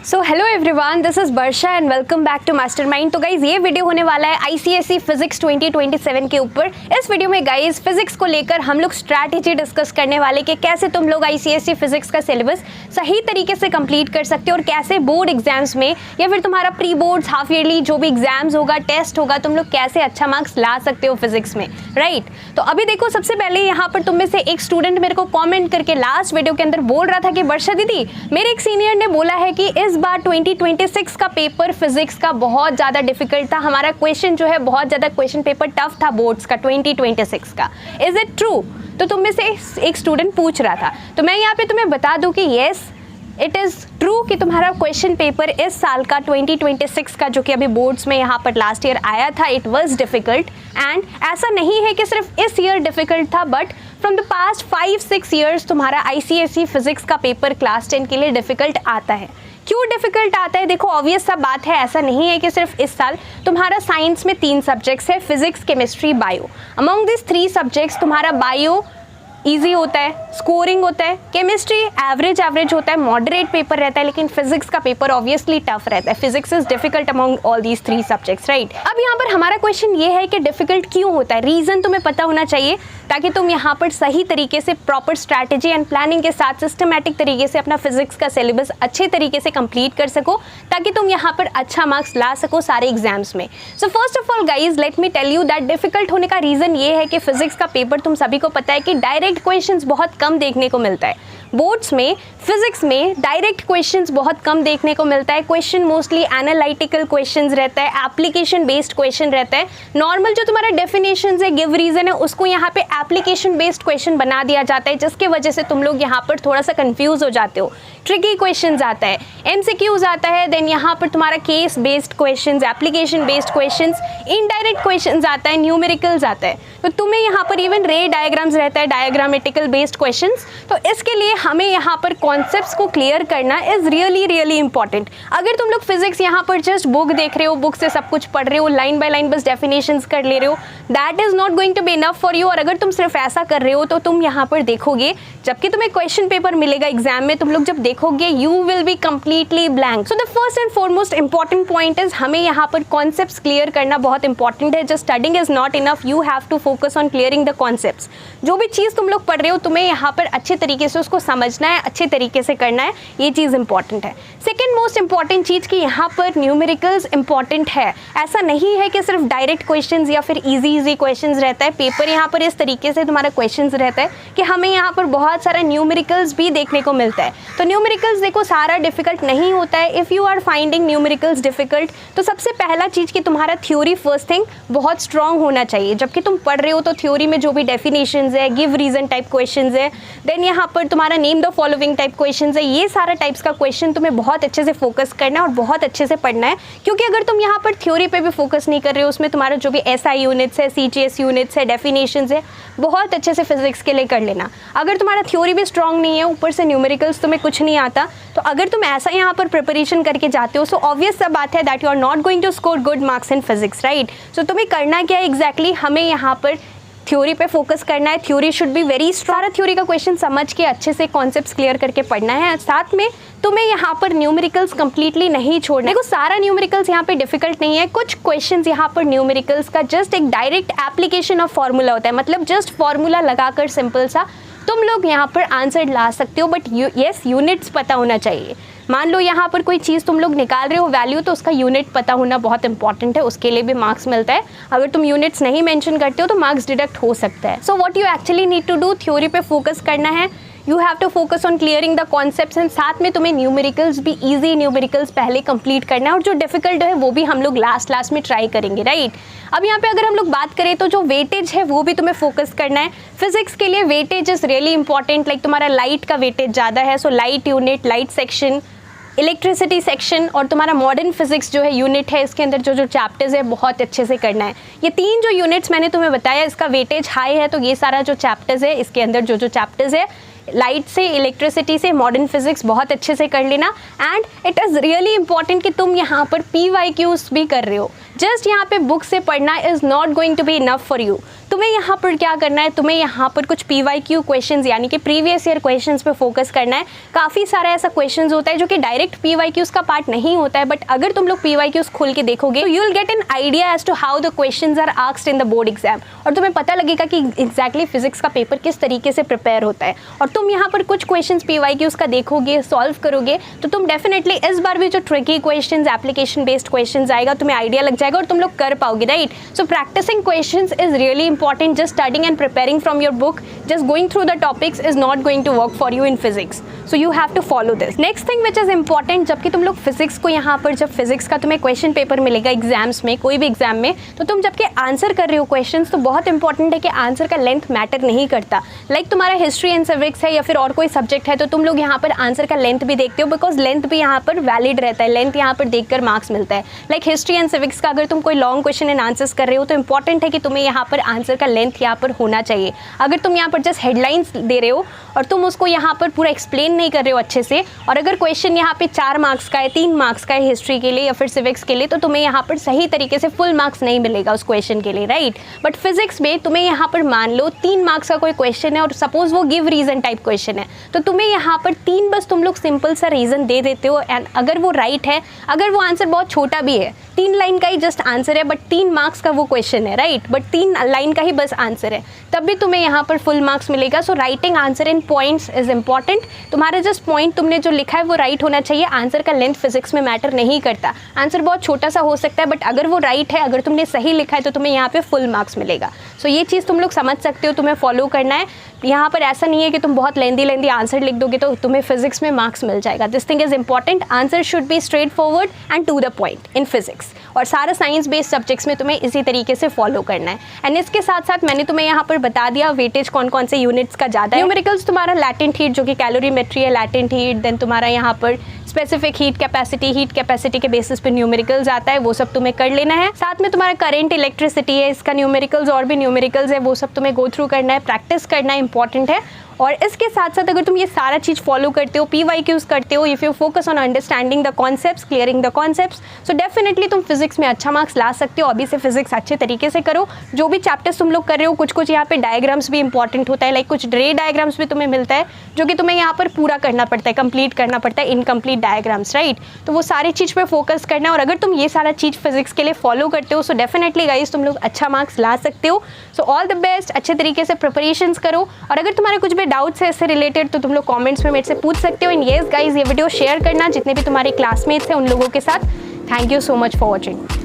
So hello everyone, this is Varsha and welcome back to Mastermind. तो guys ये video होने वाला है आईसीएसई फिजिक्स 2027 के ऊपर। इस वीडियो में गाइज फिजिक्स को लेकर हम लोग स्ट्रैटेजी डिस्कस करने वाले कि कैसे तुम लोग आईसीएसई फिजिक्स का सिलेबस सही तरीके से कंप्लीट कर सकते हो और कैसे बोर्ड एग्जाम्स में या फिर तुम्हारा प्री बोर्ड्स हाफ ईयरली जो भी एग्जाम्स होगा, टेस्ट होगा, तुम लोग कैसे अच्छा मार्क्स ला सकते हो फिजिक्स में, राइट। तो अभी देखो, सबसे पहले यहाँ पर तुम में से एक स्टूडेंट मेरे को कॉमेंट करके लास्ट वीडियो के अंदर बोल रहा था कि वर्षा दीदी, मेरे एक सीनियर ने बोला है कि इस बार 2026 का पेपर फिजिक्स का बहुत ज़्यादा डिफिकल्ट था, हमारा क्वेश्चन जो है बहुत ज़्यादा क्वेश्चन पेपर टफ था बोर्ड्स का 2026 का। Is it true? तो तुम में से एक स्टूडेंट पूछ रहा था, तो मैं यहाँ पे तुम्हें बता दूं कि येस इट इज़ ट्रू कि तुम्हारा क्वेश्चन पेपर इस साल का 2026 का जो कि अभी बोर्ड्स में यहाँ पर लास्ट ईयर आया था, इट वाज डिफ़िकल्ट। एंड ऐसा नहीं है कि सिर्फ इस ईयर डिफ़िकल्ट था, but from the past 5-6 years तुम्हारा आईसीएसई फिजिक्स का पेपर क्लास 10 के लिए डिफ़िकल्ट आता है। क्यों डिफ़िकल्ट आता है? देखो, ऑब्वियस सा बात है, ऐसा नहीं है कि सिर्फ इस साल तुम्हारा साइंस में 3 सब्जेक्ट्स है, physics, chemistry, bio. Among this 3 subjects तुम्हारा बायो इजी होता है, स्कोरिंग होता है, केमिस्ट्री एवरेज होता है, मॉडरेट पेपर रहता है, लेकिन फिजिक्स का पेपर ऑब्वियसली टफ रहता है। Physics is difficult among all these 3 subjects, right. अब यहाँ पर हमारा क्वेश्चन ये है कि डिफिकल्ट क्यों होता है, रीजन तुम्हें पता होना चाहिए ताकि तुम यहाँ पर सही तरीके से प्रॉपर स्ट्रैटेजी एंड प्लानिंग के साथ सिस्टमैटिक तरीके से अपना फिजिक्स का सिलेबस अच्छे तरीके से कंप्लीट कर सको, ताकि तुम यहाँ पर अच्छा मार्क्स ला सको सारे एग्जाम्स में। So first of all guys, let me tell you that difficult होने का रीजन ये है कि फिजिक्स का पेपर तुम सभी को पता है कि डायरेक्ट क्वेश्चंस बहुत कम देखने को मिलता है। बोर्ड्स में फिजिक्स में डायरेक्ट क्वेश्चंस बहुत कम देखने को मिलता है। क्वेश्चन मोस्टली एनालिटिकल क्वेश्चंस रहता है, एप्लीकेशन बेस्ड क्वेश्चन रहता है। नॉर्मल जो तुम्हारा डेफिनेशंस है, गिव रीजन है, उसको यहाँ पे एप्लीकेशन बेस्ड क्वेश्चन बना दिया जाता है, जिसके वजह से तुम लोग यहाँ पर थोड़ा सा कंफ्यूज हो जाते हो। ट्रिकी क्वेश्चंस आता है, एमसीक्यूज आता है, देन यहाँ पर तुम्हारा case based questions, application based questions, indirect questions आता है, न्यूमेरिकल्स आता है। तो तुम्हें यहाँ पर इवन रे डायग्राम्स रहता है, डायग्रामेटिकल बेस्ड क्वेश्चंस। तो इसके लिए हमें यहाँ पर कॉन्सेप्ट्स को क्लियर करना इज रियली इंपॉर्टेंट। अगर तुम लोग फिजिक्स यहाँ पर जस्ट बुक देख रहे हो, बुक से सब कुछ पढ़ रहे हो, लाइन बाय लाइन बस डेफिनेशंस कर ले रहे हो, that is not going to be enough for you. और अगर तुम सिर्फ ऐसा कर रहे हो तो तुम यहाँ पर देखोगे, जबकि तुम्हें क्वेश्चन पेपर मिलेगा एग्जाम में, तुम लोग जब देखोगे you will be completely blank. So the first and foremost important point is हमें यहाँ पर कॉन्सेप्ट्स क्लियर करना बहुत इंपॉर्टेंट है। Just studying is not enough, you have to focus on clearing the concepts. जो भी चीज़ तुम लोग पढ़ रहे हो, तुम्हें यहाँ पर अच्छे तरीके से उसको समझना है, अच्छे तरीके से करना है, ये चीज़ इंपॉर्टेंट है। सेकेंड मोस्ट इंपॉर्टेंट चीज़ कि यहाँ पर न्यूमेरिकल्स इंपॉर्टेंट है। ऐसा नहीं है कि सिर्फ डायरेक्ट क्वेश्चंस या फिर इजी क्वेश्चंस रहता है। पेपर यहाँ पर इस तरीके से तुम्हारा क्वेश्चंस रहता है कि हमें यहाँ पर बहुत सारा न्यूमेरिकल्स भी देखने को मिलता है। तो न्यूमेरिकल्स देखो सारा डिफिकल्ट नहीं होता है। If you are finding numericals difficult, तो सबसे पहला चीज़ कि तुम्हारा थ्योरी फर्स्ट थिंग बहुत स्ट्रॉन्ग होना चाहिए। जबकि तुम पढ़ रहे हो तो थ्योरी में जो भी डेफिनेशंस है, गिव रीजन टाइप क्वेश्चंस है, देन यहाँ पर तुम्हारा name the following type questions है, ये सारा टाइप्स का क्वेश्चन तुम्हें बहुत अच्छे से फोकस करना है और बहुत अच्छे से पढ़ना है। क्योंकि अगर तुम यहाँ पर थ्योरी पे भी फोकस नहीं कर रहे हो, उसमें तुम्हारा जो भी एसआई यूनिट्स है, सीजीएस यूनिट्स है, डेफिनेशंस है, बहुत अच्छे से फिजिक्स के लिए कर लेना। अगर तुम्हारा थ्योरी भी स्ट्रॉन्ग नहीं है, ऊपर से न्यूमेरिकल्स तुम्हें कुछ नहीं आता, तो अगर तुम ऐसा यहाँ पर प्रिपरेशन करके जाते हो, सो ऑब्वियस सा बात है that you are not going to score good marks in physics, right. So तुम्हें करना क्या है एग्जैक्टली, हमें यहाँ पर थ्योरी पे फोकस करना है। Theory should be very strong. Theory का क्वेश्चन समझ के अच्छे से कॉन्सेप्ट्स क्लियर करके पढ़ना है। साथ में तुम्हें यहाँ पर न्यूमेरिकल्स कंप्लीटली नहीं छोड़ना। देखो सारा न्यूमेरिकल्स यहाँ पे डिफिकल्ट नहीं है। कुछ क्वेश्चंस यहाँ पर न्यूमेरिकल्स का जस्ट एक डायरेक्ट एप्लीकेशन ऑफ फॉर्मूला होता है, मतलब जस्ट फॉर्मूला लगाकर सिंपल सा तुम लोग यहाँ पर आंसर ला सकते हो। बट यस, यूनिट्स पता होना चाहिए। मान लो यहाँ पर कोई चीज़ तुम लोग निकाल रहे हो वैल्यू, तो उसका यूनिट पता होना बहुत इंपॉर्टेंट है, उसके लिए भी मार्क्स मिलता है। अगर तुम यूनिट्स नहीं मेंशन करते हो तो मार्क्स डिडक्ट हो सकता है। So what you actually need to do, theory पे फोकस करना है, you have to focus on clearing the concepts and साथ में तुम्हें न्यूमेरिकल्स भी ईजी न्यूमेरिकल्स पहले कंप्लीट करना है, और जो डिफिकल्ट है वो भी हम लोग लास्ट में ट्राई करेंगे, राइट। अब यहाँ पे अगर हम लोग बात करें तो जो वेटेज है वो भी तुम्हें फोकस करना है। फिजिक्स के लिए weightage is really important. Like तुम्हारा लाइट का वेटेज ज़्यादा है, so light unit, light section, electricity section और तुम्हारा मॉडर्न फिजिक्स जो है यूनिट है, इसके अंदर जो चैप्टर्स है बहुत अच्छे से करना है। ये 3 जो यूनिट्स मैंने तुम्हें बताया, इसका वेटेज हाई है, तो ये सारा जो चैप्टर्स है इसके अंदर जो चैप्टर्स है लाइट से, इलेक्ट्रिसिटी से, मॉडर्न फिजिक्स बहुत अच्छे से कर लेना। And it is really important कि तुम यहाँ पर PYQs भी कर रहे हो। जस्ट यहाँ पे बुक से पढ़ना is not going to be enough for you. तुम्हें यहाँ पर क्या करना है, तुम्हें यहाँ पर कुछ PYQ क्वेश्चंस यानी कि प्रीवियस ईयर क्वेश्चंस पे फोकस करना है। काफ़ी सारा ऐसा क्वेश्चंस होता है जो कि डायरेक्ट PYQs का पार्ट नहीं होता है, बट अगर तुम लोग PYQs खोल के देखोगे तो you will get an idea as to how the questions are asked in the board exam, और तुम्हें पता लगेगा कि एग्जैक्टली फिजिक्स का पेपर किस तरीके से प्रिपेयर होता है। और तुम यहाँ पर कुछ क्वेश्चंस PYQs का देखोगे, सॉल्व करोगे, तो तुम डेफिनेटली इस बार भी जो tricky questions, application based questions आएगा, तुम्हें आइडिया लग जाएगा और तुम लोग कर पाओगे, right. So practising questions is really important. Just studying and preparing from your book, just going through the topics is not going to work for you in physics. So you have to follow this. Next thing which is important, जबकि तुम लोग physics को यहाँ पर, जब physics का तुम्हें question paper मिलेगा एग्जाम्स में, कोई भी एग्जाम में, तो तुम जबकि आंसर कर रहे हो क्वेश्चंस, तो बहुत इंपॉर्टेंट है कि आंसर का लेंथ मैटर नहीं करता। लाइक तुम्हारा हिस्ट्री एंड सिविक्स है या फिर और कोई सब्जेक्ट है, तो तुम लोग यहाँ पर आंसर का लेंथ भी देखते हो, बिकॉज लेंथ भी यहाँ पर वैलिड रहता है, लेंथ यहाँ पर देखकर मार्क्स मिलता है। लाइक हिस्ट्री एंड सिविक्स का अगर तुम कोई लॉन्ग क्वेश्चन एंड आंसर्स कर रहे हो, तो इंपॉर्टेंट है कि तुम्हें यहाँ पर आंसर का लेंथ यहाँ पर होना चाहिए। अगर तुम यहाँ पर जस्ट हेडलाइंस दे रहे हो और तुम उसको यहाँ पर पूरा एक्सप्लेन नहीं कर रहे हो अच्छे से, और अगर क्वेश्चन यहाँ पे 4 मार्क्स का है, 3 मार्क्स का है हिस्ट्री के लिए या फिर सिविक्स के लिए, तो तुम्हें यहाँ पर सही तरीके से फुल मार्क्स नहीं मिलेगा उस क्वेश्चन के लिए, राइट। बट फिजिक्स में तुम्हें यहाँ पर मान लो 3 मार्क्स का कोई क्वेश्चन है और सपोज वो गिव रीजन टाइप क्वेश्चन है, तो तुम्हें यहाँ पर 3 बस तुम लोग सिंपल सा रीजन दे देते हो, एंड अगर वो राइट है, अगर वो आंसर बहुत छोटा भी है, 3 लाइन का ही जस्ट आंसर है, बट 3 मार्क्स का वो क्वेश्चन है, राइट, बट 3 लाइन का ही बस आंसर है, तब भी तुम्हें यहाँ पर फुल मार्क्स मिलेगा। So writing answer in points is important. तुम्हारा जस्ट पॉइंट तुमने जो लिखा है वो राइट होना चाहिए। आंसर का लेंथ फिजिक्स में मैटर नहीं करता। आंसर बहुत छोटा सा हो सकता है, बट अगर वो राइट है, अगर तुमने सही लिखा है, तो तुम्हें यहाँ पे फुल मार्क्स मिलेगा। सो ये चीज़ तुम लोग समझ सकते हो, तुम्हें फॉलो करना है। यहाँ पर ऐसा नहीं है कि तुम बहुत लेंदी आंसर लिख दोगे तो तुम्हें फिजिक्स में मार्क्स मिल जाएगा। This thing is important. Answer should be straightforward and to the point in physics, और सारा साइंस बेस्ड सब्जेक्ट्स में तुम्हें इसी तरीके से फॉलो करना है। एंड इसके साथ साथ मैंने तुम्हें यहाँ पर बता दिया वेटेज कौन कौन से यूनिट्स का ज़्यादा है। न्यूमेरिकल्स तुम्हारा लैटेंट हीट जो कि कैलोरीमेट्री है, लैटेंट हीट, देन तुम्हारा यहाँ पर स्पेसिफिक हीट कैपेसिटी के बेसिस पे न्यूमेरिकल्स आता है, वो सब तुम्हें कर लेना है। साथ में तुम्हारा करंट इलेक्ट्रिसिटी है, इसका न्यूमेरिकल्स और भी न्यूमेरिकल्स है, वो सब तुम्हें गो थ्रू करना है, प्रैक्टिस करना इंपॉर्टेंट है। और इसके साथ साथ अगर तुम ये सारा चीज़ फॉलो करते हो, PYQs करते हो, if you focus on understanding the concepts, clearing the concepts, so definitely तुम फिजिक्स में अच्छा मार्क्स ला सकते हो। अभी से फिजिक्स अच्छे तरीके से करो। जो भी चैप्टर्स तुम लोग कर रहे हो, कुछ यहाँ पे डायग्राम्स भी इंपॉर्टेंट होता है, लाइक कुछ रे डायग्राम्स भी तुम्हें मिलता है जो कि तुम्हें यहाँ पर पूरा करना पड़ता है, कंप्लीट करना पड़ता है, इनकम्प्लीट डायग्राम्स, राइट। तो वो सारी चीज़ पे फोकस करना है, और अगर तुम ये सारा चीज़ फिजिक्स के लिए फॉलो करते हो, सो डेफिनेटली गाइज तुम लोग अच्छा मार्क्स ला सकते हो। सो ऑल द बेस्ट, अच्छे तरीके से प्रिपरेशंस करो। और अगर तुम्हारे कुछ भी डाउट्स है इससे रिलेटेड, तो तुम लोग कमेंट्स में मेरे से पूछ सकते हो। एंड यस गाइज, ये वीडियो शेयर करना जितने भी तुम्हारे क्लासमेट्स हैं उन लोगों के साथ। Thank you so much for watching.